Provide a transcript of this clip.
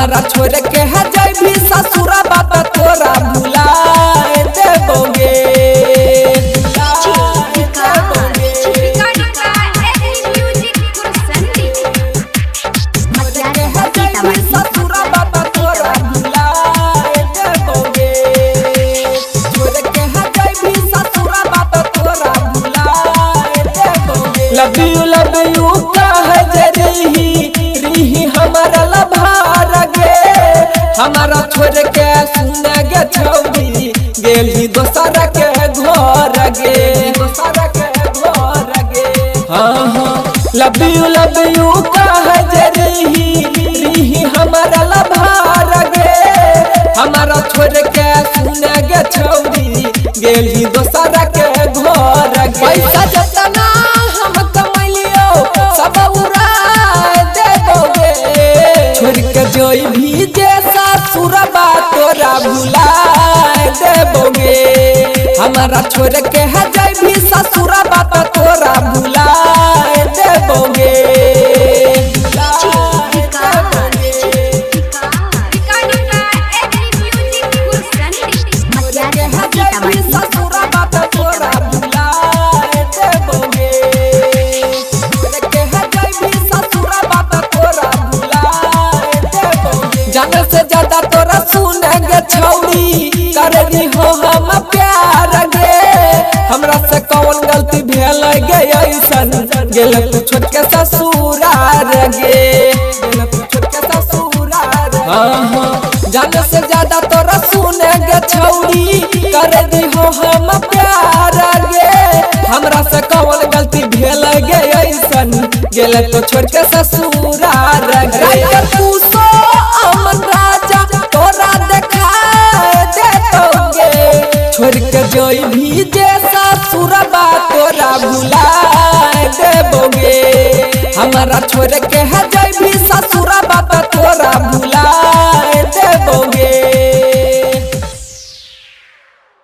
हमारा छोड़ के है जाई भी ससुरा बात तोरा भुलाए देबोगे। लव यू कह रही हमारा लभार गे, हमारा छोड़ के सुन गे छौरी गेल ही दोसर के घर गे, दोसर के घर गे। हाँ हाँ लव यू कह रही हमारा लभार गे, हमारा छोड़ के सुन गे छौरी गेल ही दोसर के घर गे। पैसा जतना सब उड़ा देबोगे, छोड़ के जोई भी जैसा सुरबा तोरा भुला देबोगे। हमारा छोड़ के है जाई भी ससुरबा तोरा भुला देबोगे। जाने से ज्यादा तोरा सुनेंगे छौरी करेगी हो हम प्यार गे, हमरा से कौन गलती भेल गे ऐसन गेल तू छोड़ के ससुरार गे, गेल तू छोड़ के ससुरार। हाँ हाँ जाने से ज्यादा तोरा सुनेंगे छौरी करेगी हो हम प्यार गे, हमरा से कौन गलती भेल गे ऐसन गेल तू छोड़ के ससुरार गे। राजा तोरा देखा देबोगे, छोड़ के जोई भी जैसा सुरबा तोरा भुला देबोगे। हमारा छोड़ के